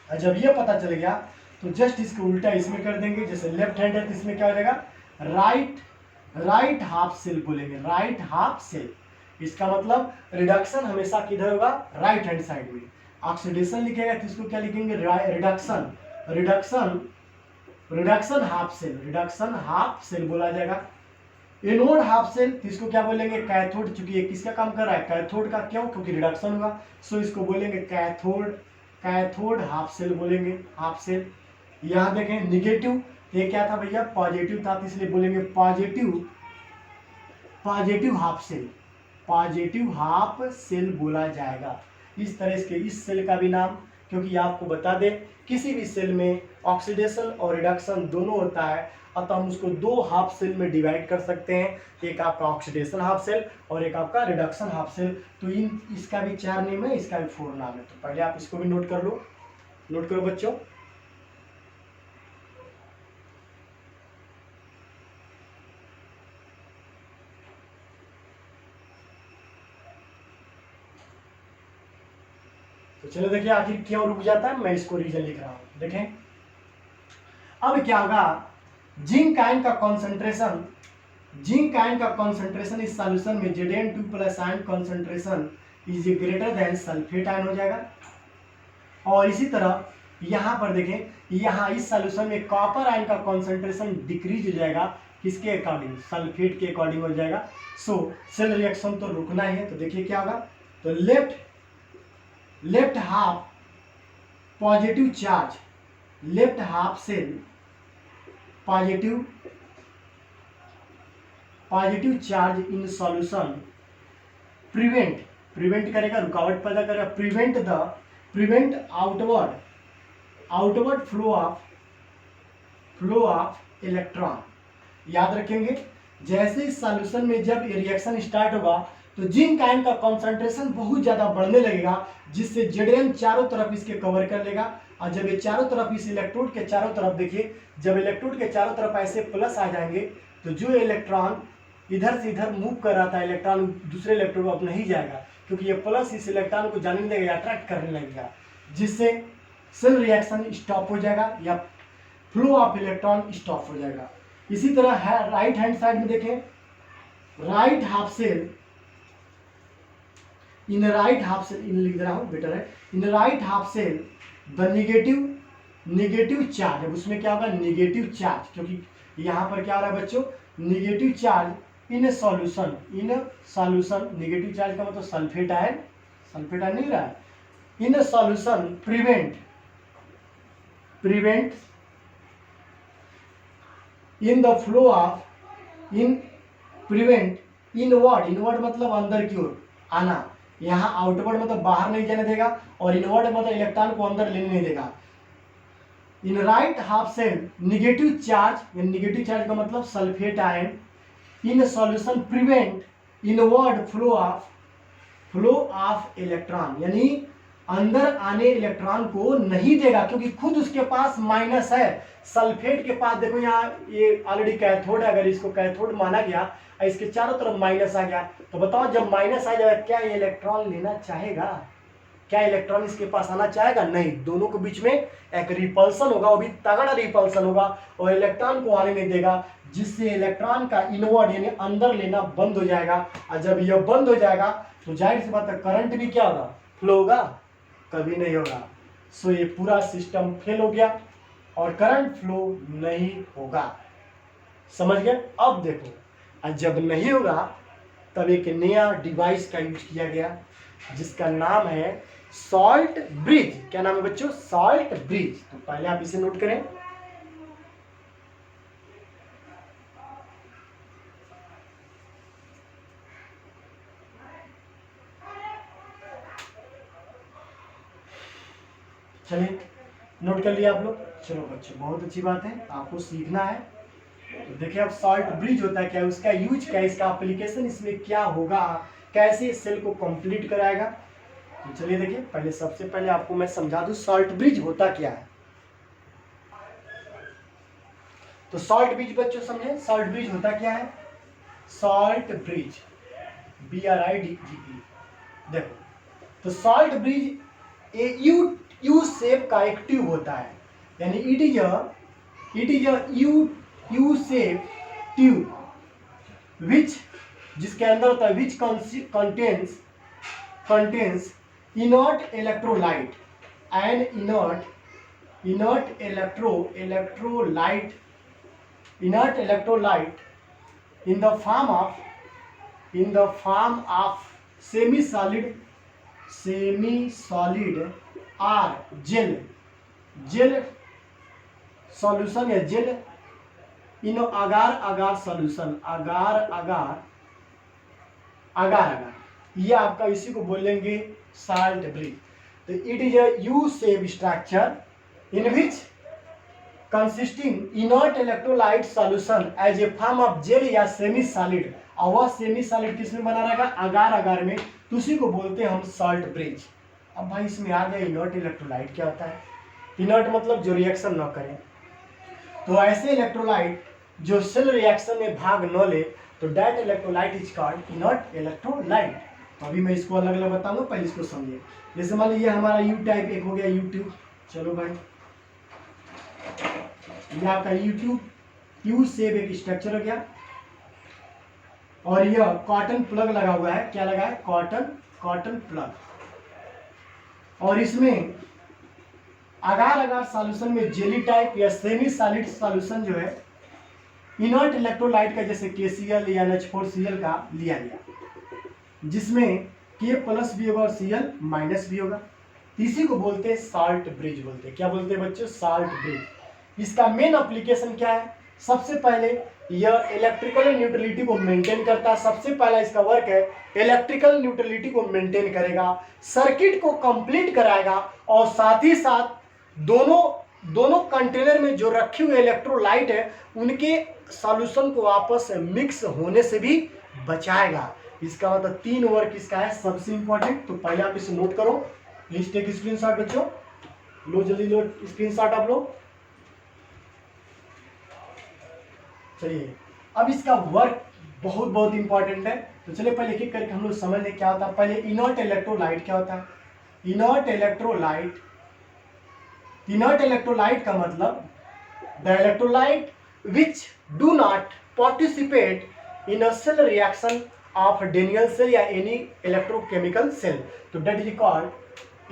जब ये पता चल गया तो जस्ट इसको उल्टा इसमें कर देंगे, जैसे लेफ्ट हैंड है तो इसमें क्या हो जाएगा, राइट हाफ सेल बोलेंगे, राइट हाफ सेल। इसका मतलब रिडक्शन हमेशा किधर होगा, राइट हैंड साइड में। ऑक्सीडेशन लिखेगा तो इसको क्या लिखेंगे, रिडक्शन हाफ सेल बोला जाएगा। एनोड हाफ सेल तो इसको क्या बोलेंगे, कैथोड, चूंकि ये किसका काम कर रहा है, कैथोड का, क्यों, क्योंकि रिडक्शन होगा, सो इसको बोलेंगे कैथोड हाफ सेल बोलेंगे, हाफ सेल। यहाँ देखें निगेटिव, ये क्या था भैया, पॉजिटिव था, तो इसलिए बोलेंगे पॉजिटिव हाफ सेल बोला जाएगा। इस तरह से इस सेल का भी नाम, क्योंकि आपको बता दें किसी भी सेल में ऑक्सीडेशन और रिडक्शन दोनों होता है, अतः हम उसको दो हाफ सेल में डिवाइड कर सकते हैं, एक आपका ऑक्सीडेशन हाफ सेल और एक आपका रिडक्शन हाफ सेल। तो इसका भी 4 नेम है, इसका भी 4 नाम है। तो पहले आप इसको भी नोट करो बच्चों। तो चलो देखिए आखिर क्यों रुक जाता है, मैं इसको रीजन लिख रहा हूं। देखें अब क्या होगा, जिंक आयन का कॉन्सेंट्रेशन इस सॉल्यूशन में Zn2+ ion concentration is greater than sulphate ion हो जाएगा। और इसी तरह यहां पर देखें, यहां इस सॉल्यूशन में कॉपर आयन का कॉन्सेंट्रेशन डिक्रीज हो जाएगा, किसके अकॉर्डिंग, सल्फेट के अकॉर्डिंग हो जाएगा। सो सेल रिएक्शन तो रुकना ही है। तो देखिए क्या होगा, तो left half positive charge, left half cell positive charge in solution prevent करेगा, रुकावट पैदा करेगा, prevent outward flow of electron. याद रखेंगे, जैसे इस सॉल्यूशन में जब ये रिएक्शन स्टार्ट होगा तो जिंक आयन का कॉन्सेंट्रेशन बहुत ज्यादा बढ़ने लगेगा, जिससे Zn चारों तरफ इसके कवर कर लेगा। और जब ये चारों तरफ इस इलेक्ट्रोड के चारों तरफ देखिए, जब इलेक्ट्रोड के चारों तरफ ऐसे प्लस आ जाएंगे तो जो इलेक्ट्रॉन इधर से इधर मूव कर रहा था, इलेक्ट्रॉन दूसरे इलेक्ट्रोड अब नहीं जाएगा, क्योंकि ये प्लस इस इलेक्ट्रॉन को जाने लगेगा, अट्रैक्ट करने लगेगा, जिससे सेल रिएक्शन स्टॉप हो जाएगा या फ्लो ऑफ इलेक्ट्रॉन स्टॉप हो जाएगा। इसी तरह है राइट हैंड साइड में देखें, राइट हाफ सेल इन लिख रहा हूं बेटर है, in right half cell the negative charge, अब उसमें क्या होगा, निगेटिव चार्ज, क्योंकि यहां पर क्या हो रहा है बच्चों, negative charge in solution, negative charge का मतलब सल्फेट आयन नहीं रहा है, इन solution prevent in the flow of prevent inward मतलब अंदर की ओर आना, यहाँ आउटवर्ड मतलब बाहर नहीं जाने देगा, और इनवर्ड मतलब इलेक्ट्रॉन को अंदर लेने नहीं देगा। In right half cell negative charge का मतलब sulphate ion in solution prevent inward flow of electron, यानी अंदर आने इलेक्ट्रॉन को नहीं देगा, क्योंकि खुद उसके पास माइनस है। सल्फेट के पास देखो यहाँ ये ऑलरेडी कैथोड है, अगर इसको कैथोड माना गया, इसके चारों तरफ माइनस आ गया, तो बताओ जब माइनस आ जाएगा क्या ये इलेक्ट्रॉन लेना चाहेगा, क्या इलेक्ट्रॉन इसके पास आना चाहेगा, नहीं। दोनों के बीच में एक रिपल्सन होगा, वो भी तगड़ा रिपल्सन होगा, और इलेक्ट्रॉन को आने नहीं देगा, जिससे इलेक्ट्रॉन का इनवर्ड यानी अंदर लेना बंद हो जाएगा। और जब यह बंद हो जाएगा तो जाहिर सी बात है करंट भी क्या होगा, फ्लो होगा, कभी नहीं होगा। सो ये पूरा सिस्टम फेल हो गया और करंट फ्लो नहीं होगा। समझ गए? अब देखो, जब नहीं होगा तब एक नया डिवाइस का यूज किया गया जिसका नाम है सॉल्ट ब्रिज। क्या नाम है बच्चों? Salt bridge. तो पहले आप इसे नोट करें। चलिए नोट कर लिया आप लोग। चलो बच्चों बहुत अच्छी बात है, आपको सीखना है। तो देखिए अब सॉल्ट ब्रिज होता है क्या, उसका यूज क्या है, इसका एप्लीकेशन इसमें क्या होगा, कैसे इस सेल को कंप्लीट कराएगा। तो चलिए देखिए, पहले सबसे पहले आपको मैं समझा दूं सॉल्ट ब्रिज होता क्या है। तो सॉल्ट ब्रिज बच्चों समझे, सॉल्ट ब्रिज होता क्या है। Salt bridge, BRIDGE। देखो, तो सॉल्ट ब्रिज ए यू शेप का एक ट्यूब होता है, यानी it is a U shape tube which, जिसके अंदर होता है which contains inert electrolyte and inert electrolyte in the form of semi solid or gel solution या gel इन agar solution, agar ये आपका इसी को बोलेंगे salt bridge। तो it is a U-shaped structure in which consisting inert electrolyte solution as a form of gel या semi solid, और वह सेमी सॉलिड किस में बना रहेगा, अगार में, तो उसी को बोलते हैं हम सॉल्ट ब्रिज। अब भाई इसमें आ गया इनर्ट इलेक्ट्रोलाइट क्या होता है, इनर्ट मतलब जो रिएक्शन न करे, तो ऐसे इलेक्ट्रोलाइट जो सेल रिएक्शन में भाग न ले, तो that electrolyte is called inert electrolyte. तो अभी मैं इसको अलग अलग बताऊंगा, पहले इसको समझिए। जैसे मान लीजिए हमारा यू टाइप एक हो गया, यूट्यूब, चलो भाई ये आपका यू शेप एक स्ट्रक्चर हो गया, और यह कॉटन प्लग लगा हुआ है, क्या लगा है, कॉटन प्लग, और इसमें अगार सॉल्यूशन में जेली टाइप या सेमी सॉलिड सॉल्यूशन जो है इनर्ट इलेक्ट्रोलाइट का, जैसे KCl या NH4Cl का लिया गया, जिसमें K+ भी होगा और Cl- भी होगा। इसी को बोलते हैं सॉल्ट ब्रिज बोलते हैं। क्या बोलते हैं बच्चों, सॉल्ट ब्रिज। इसका मेन एप्लीकेशन क्या है, सबसे पहले यह इलेक्ट्रिकल न्यूट्रलिटी को मेंटेन करता है। सबसे पहला इसका वर्क है इलेक्ट्रिकल न्यूट्रलिटी को मेंटेन करेगा, सर्किट को कंप्लीट कराएगा, और साथ ही साथ दोनों कंटेनर में जो रखे हुए इलेक्ट्रोलाइट है उनके सॉल्यूशन को आपस में मिक्स होने से भी बचाएगा। इसका मतलब 3 वर्क इसका है सबसे इंपॉर्टेंट। तो पहले आप इसे नोट करो, प्लीज टेक स्क्रीनशॉट बच्चों, लो जल्दी लो स्क्रीनशॉट आप लो। चलिए अब इसका वर्क बहुत इंपॉर्टेंट है, तो चलिए पहले एक एक करके हम लोग समझ लें क्या होता है। पहले इनर्ट इलेक्ट्रोलाइट क्या होता है, इनर्ट इलेक्ट्रोलाइट का मतलब the electrolyte which do not participate in a cell reaction of Daniell cell या एनी इलेक्ट्रोकेमिकल सेल, तो that is called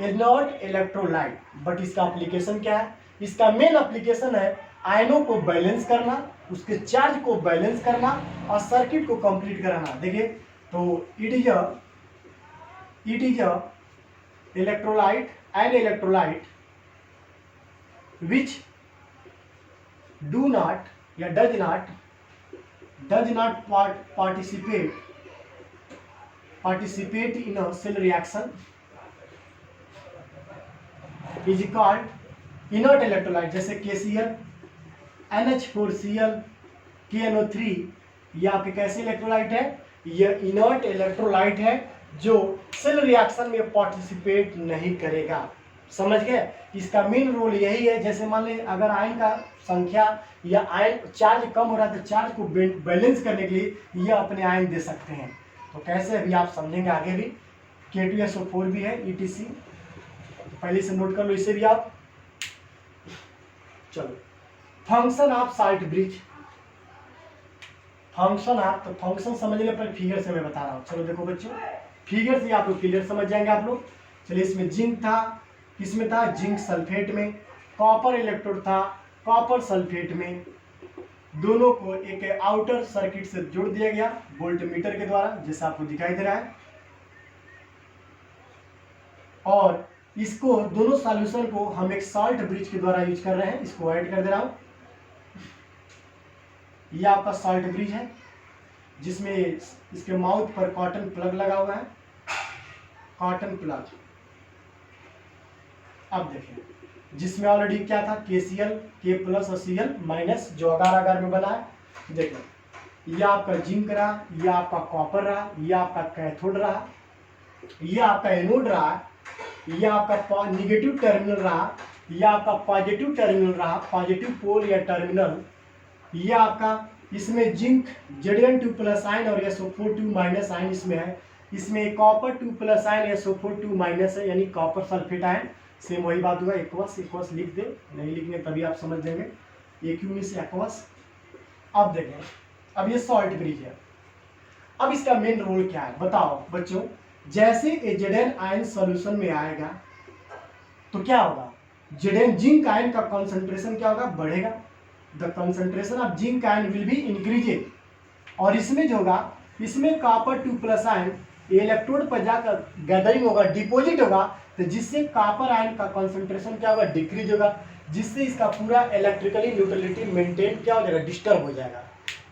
inert electrolyte. But इसका एप्लीकेशन क्या है, इसका मेन एप्लीकेशन है आयनों को बैलेंस करना, उसके चार्ज को बैलेंस करना और सर्किट को कंप्लीट कराना। देखिए तो it is a electrolyte and electrolyte which do not या does not participate in a cell reaction is called inert electrolyte। जैसे KCl, NH4Cl, KNO3, ये आपके कैसे इलेक्ट्रोलाइट है, ये इनर्ट इलेक्ट्रोलाइट है जो सेल रिएक्शन में पार्टिसिपेट नहीं करेगा। समझ गए, इसका मेन रोल यही है। जैसे मान लें अगर आयन का संख्या या आयन चार्ज कम हो रहा है तो चार्ज को बैलेंस करने के लिए ये अपने आयन दे सकते हैं। तो कैसे अभी आप समझेंगे आगे भी। K2SO4 भी है ETC, पहले से नोट कर लो इसे भी आप। चलो function of salt bridge, function समझ ले, पर फिगर से मैं बता रहा हूँ। चलो देखो बच्चों, फिगर से आप लोग क्लियर समझ जाएंगे आप लोग। चलिए इसमें जिंक था, किसमें था, जिंक सल्फेट में। कॉपर इलेक्ट्रोड था, कॉपर सल्फेट में। दोनों को एक आउटर सर्किट से जोड़ दिया गया वोल्टमीटर के द्वारा, जैसा आपको दिखाई दे रहा है। और इसको दोनों सॉल्यूशन को हम एक सॉल्ट ब्रिज के द्वारा यूज कर रहे हैं। इसको ऐड कर दे रहा हूं। यह आपका सॉल्ट ब्रिज है जिसमें इसके माउथ पर कॉटन प्लग लगा हुआ है, कॉटन प्लग। अब देखिए जिसमें ऑलरेडी क्या था, KCl, K+ और Cl- जो अगार में बना है। देखो यह आपका जिंक रहा, यह आपका कॉपर रहा, यह आपका कैथोड रहा, यह आपका एनोड रहा, यह आपका निगेटिव टर्मिनल रहा, यह आपका पॉजिटिव टर्मिनल रहा, पॉजिटिव पोल या टर्मिनल। यह आपका इसमें जिंक Zn2 प्लस आयन और SO4 माइनस आयन इसमें है। इसमें copper 2 plus ion SO4 minus है, यानी कॉपर सल्फेट आयन। सेम वही बात हुआ, एक्वस लिख दे, नहीं लिखेंगे तभी आप समझ देंगे, एक्यूमिस एक्वस। अब देखें, अब ये सॉल्ट ब्रिज है। अब इसका मेन रोल क्या है बताओ बच्चों। जैसे Zn आयन सॉल्यूशन में आएगा तो क्या होगा, Zn जिंक आयन का कॉन्सेंट्रेशन क्या होगा, बढ़ेगा। The concentration of zinc ion will be increased. और इसमें जो होगा, इसमें कॉपर 2 प्लस आयन इलेक्ट्रोड पर जाकर गैदरिंग होगा, डिपॉजिट होगा, तो जिससे कॉपर आयन का कंसंट्रेशन क्या होगा, डिक्रीज होगा, जिससे इसका पूरा इलेक्ट्रिकली न्यूट्रलिटी मेंटेन क्या हो जाएगा, डिस्टर्ब हो जाएगा।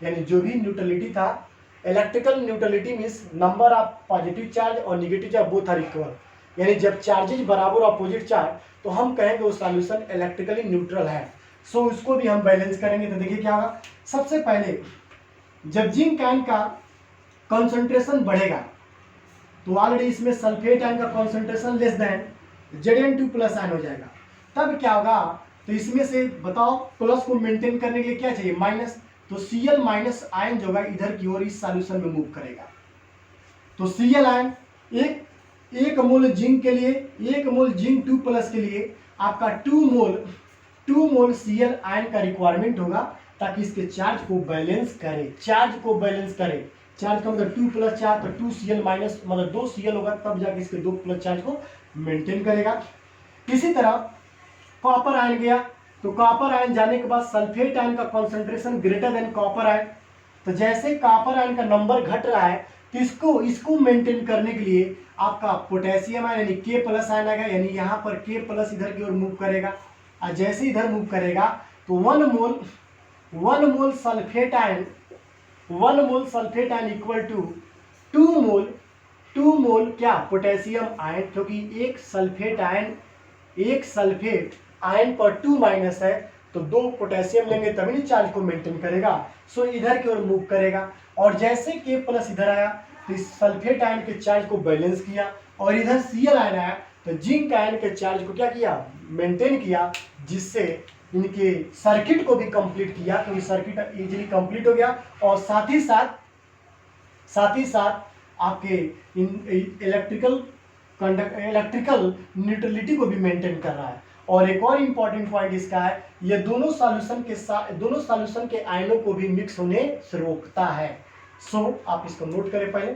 यानी जो भी न्यूट्रलिटी था, electrical neutrality means number of positive charge और negative charge both are equal. यानी जब चार्जेज बराबर अपोजिट चार्ज तो हम कहेंगे वो सॉल्यूशन इलेक्ट्रिकली न्यूट्रल है। सो उसको भी हम बैलेंस करेंगे। तो देखिए क्या होगा, सबसे पहले जब जिंक आयन का कंसंट्रेशन बढ़ेगा तो ऑलरेडी इसमें सल्फेट आयन का concentration less than Zn2 plus ion हो जाएगा। तब क्या होगा, तो इसमें से बताओ प्लस को मेंटेन करने के लिए क्या चाहिए, माइनस। तो Cl माइनस आयन जो होगा इधर की ओर इस सॉल्यूशन में मूव करेगा। तो Cl आयन एक मोल जिंक के लिए, एक मोल जिंक 2 प्लस के लिए आपका 2 मोल Cl आयन का रिक्वायरमेंट होगा, ताकि इसके चार्ज को बैलेंस करे। चार्ज का मतलब 2 प्लस चार्ज, तो 2 Cl माइनस मतलब 2 Cl होगा, तब जाके इसके 2 प्लस चार्ज को मेंटेन करेगा। इसी तरह कॉपर आयन गया, तो कॉपर आयन जाने के बाद सल्फेट आयन का concentration greater than copper ion. तो जैसे कॉपर आयन का नंबर घट रहा है तो इसको मेंटेन करने के लिए आपका पोटेशियम आयन यानी K प्लस आयन आएगा, यानी यहाँ पर K प्लस इधर की ओर मूव करेगा। और जैसे इधर मूव करेगा तो 1 मोल सल्फेट आयन इक्वल टू 2 मोल क्या, पोटेशियम आयन, क्योंकि एक सल्फेट आयन पर 2 माइनस है, तो 2 पोटेशियम लेंगे तभी नहीं चार्ज को मेंटेन करेगा। सो इधर की ओर मूव करेगा। और जैसे K प्लस इधर आया तो इस सल्फेट आयन के चार्ज को बैलेंस किया, और इधर Cl आयन आया तो जिंक आयन के चार्ज को क्या किया, मेंटेन किया, जिससे इनके सर्किट को भी कंप्लीट किया, क्योंकि सर्किट इजीली कंप्लीट हो गया। और साथ ही साथ आपके इलेक्ट्रिकल न्यूट्रलिटी को भी मेंटेन कर रहा है। और एक और इंपॉर्टेंट पॉइंट इसका है, ये दोनों सॉल्यूशन के आयनों को भी मिक्स होने से रोकता है। सो आप इसको नोट करें पहले,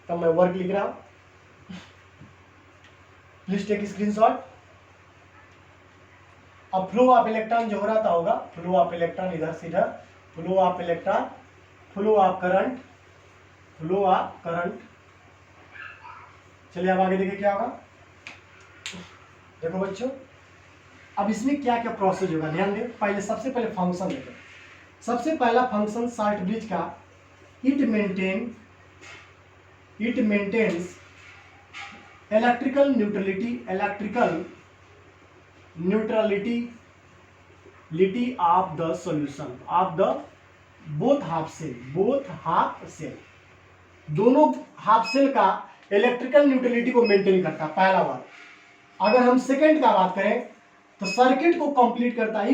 तब मैं वर्क लिख रहा हूं। Please take screenshot. अब फ्लो ऑफ इलेक्ट्रॉन जो हो रहा था होगा, फ्लो ऑफ इलेक्ट्रॉन इधर से इधर, flow of electron, flow of current. चलिए अब आगे देखिए क्या होगा। देखो बच्चों, अब इसमें क्या क्या प्रोसेस होगा ध्यान दें। सबसे पहले फंक्शन देखें। सबसे पहला फंक्शन सॉल्ट ब्रिज का, it maintains electrical neutrality of the solution of the both half cell. दोनों हाफ सेल का इलेक्ट्रिकल न्यूट्रलिटी को मेंटेन करता है, पहला बात। अगर हम सेकंड का बात करें तो सर्किट को कंप्लीट करता है।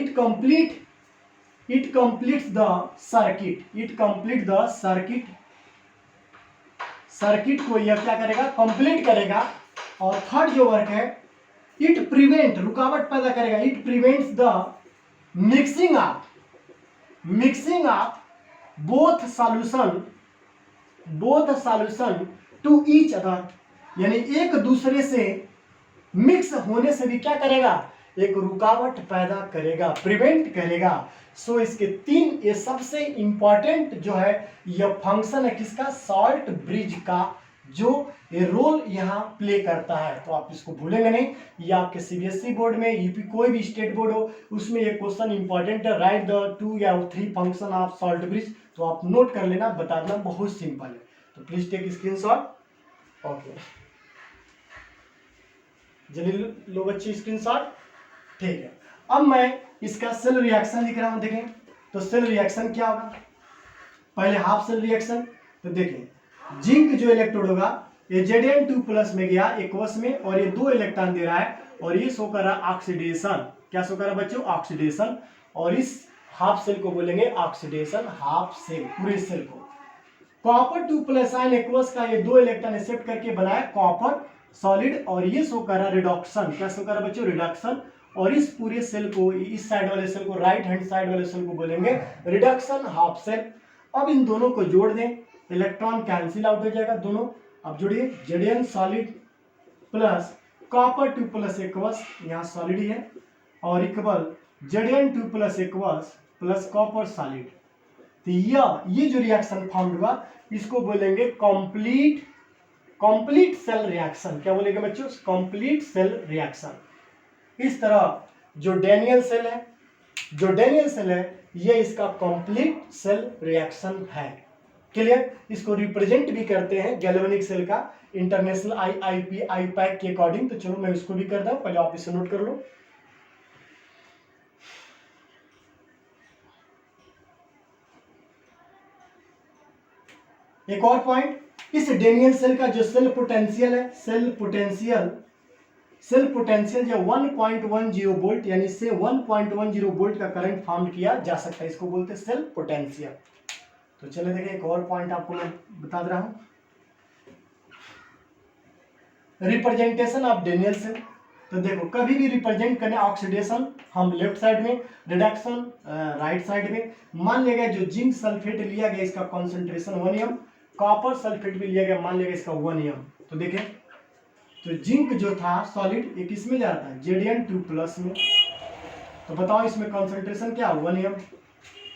इट कंप्लीट्स द सर्किट को यह क्या करेगा, कंप्लीट करेगा। और थर्ड जो वर्क है, इट प्रिवेंट, रुकावट पैदा करेगा, it prevents the mixing of both solution to each other, यानी एक दूसरे से मिक्स होने से भी क्या करेगा, एक रुकावट पैदा करेगा, प्रिवेंट करेगा। सो इसके 3 ये सबसे इंपॉर्टेंट जो है यह फंक्शन है किसका, सॉल्ट ब्रिज का, जो ये रोल यहाँ प्ले करता है। तो आप इसको भूलेंगे नहीं। ये आपके सीबीएसई बोर्ड में, यूपी कोई भी स्टेट बोर्ड हो, उसमें ये क्वेश्चन इंपॉर्टेंट है, राइट द 2 या 3 फंक्शन ऑफ सॉल्ट ब्रिज। तो आप नोट कर लेना, बता देना, बहुत सिंपल है। तो प्लीज टेक स्क्रीनशॉट। ओके, जल्दी लो बच्चे स्क्रीनशॉट, ठीक है। अब मैं इसका सेल रिएक्शन लिख रहा हूं, देखें तो सेल रिएक्शन क्या होगा। पहले हाफ सेल रिएक्शन, तो देखें जिंक जो इलेक्ट्रोड होगा ये Zn2 प्लस में गया एक्वस में, और ये 2 इलेक्ट्रॉन दे रहा है, और ये शो कर रहा है ऑक्सीडेशन। क्या शो कर रहा है बच्चों, ऑक्सीडेशन। और इस हाफ सेल को बोलेंगे ऑक्सीडेशन, हाफ सेल, पूरे सेल को। कॉपर 2+ आयन एक्वस का ये 2 इलेक्ट्रॉन एक्सेप्ट करके बनाया कॉपर सॉलिड, और ये शो कर रहा रिडक्शन। क्या शो कर रहा बच्चों? रिडक्शन। और इस पूरे सेल को, इस साइड वाले सेल को, राइट हैंड साइड वाले सेल को बोलेंगे रिडक्शन हाफ सेल। अब इन दोनों को जोड़ दें, इलेक्ट्रॉन कैंसिल आउट हो जाएगा दोनों। अब जोड़िए जेडीएन सॉलिड प्लस कॉपर 2+ एक्वस, यहाँ सॉलिड ही है, और इक्वल जेडीएन 2+ एक्वस प्लस कॉपर सॉलिड। तो ये जो रिएक्शन फॉर्म हुआ इसको बोलेंगे कंप्लीट सेल रिएक्शन। क्या बोलेंगे बच्चों? Complete cell reaction. इस तरह जो डेनियल सेल है ये इसका कंप्लीट सेल रिएक्शन है। क्लियर? इसको रिप्रेजेंट भी करते हैं गैल्वेनिक सेल का इंटरनेशनल आईपैक के अकॉर्डिंग। तो चलो मैं इसको भी करता हूं, पहले आप इसे नोट कर लो। एक और पॉइंट, इस डेनियल सेल का जो सेल पोटेंशियल है, सेल पोटेंशियल जो 1.10 वोल्ट यानी से 1.10 वोल्ट का करंट फॉर्म किया जा सकता है, इसको बोलते हैं सेल पोटेंशियल। तो चलिए देखिए एक और पॉइंट आपको मैं बता रहा हूं, रिप्रेजेंटेशन ऑफ डेनियल सेल। तो देखो कभी भी रिप्रेजेंट करने ऑक्सीडेशन हम लेफ्ट साइड में, रिडक्शन राइट साइड में। मान लिया गया जो जिंक सल्फेट लिया गया इसका कॉन्सेंट्रेशन 1 m, कॉपर सल्फेट भी लिया गया, मान लिया गया इसका 1 m। तो देखें तो जिंक जो था सॉलिड ये किस में जा रहा था? Zn2+ में। तो बताओ इसमें कॉन्सेंट्रेशन क्या? 1 m।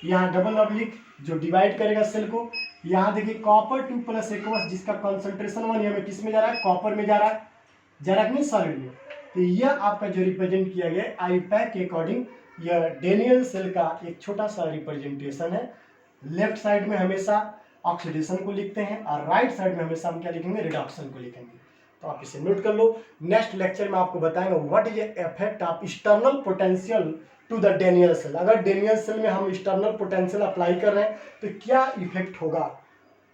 यहाँ डबल ऑब्लिक जो डिवाइड करेगा सेल को, यहाँ देखिए कॉपर 2+ एक्वस जिसका कॉन्सेंट्रेशन 1 m है, किस में जा रहा है? कॉपर में जा रहा है नहीं सॉलिड में। तो यह आपका जो रिप्रेजेंट किया गया आईपैक के अकॉर्डिंग, यह डेनियल सेल का एक छोटा सा रिप्रेजेंटेशन है। लेफ्ट साइड में हमेशा ऑक्सीडेशन को लिखते हैं और राइट साइड में हमेशा हम क्या लिखेंगे? रिडक्शन को लिखेंगे। तो आप इसे नोट कर लो। नेक्स्ट लेक्चर में आपको बताएंगे what is the effect of external potential to the Daniell cell. अगर डेनियल सेल में हम एक्सटर्नल पोटेंशियल अप्लाई कर रहे हैं तो क्या इफेक्ट होगा।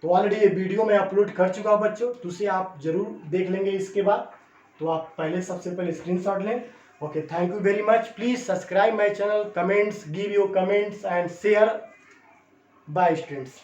तो ऑलरेडी ये वीडियो मैं अपलोड कर चुका हूँ बच्चों, तो उसे आप जरूर देख लेंगे इसके बाद। तो आप सबसे पहले स्क्रीनशॉट लें। Okay, thank you very much. Please subscribe my channel, comments, give your comments and share bye students.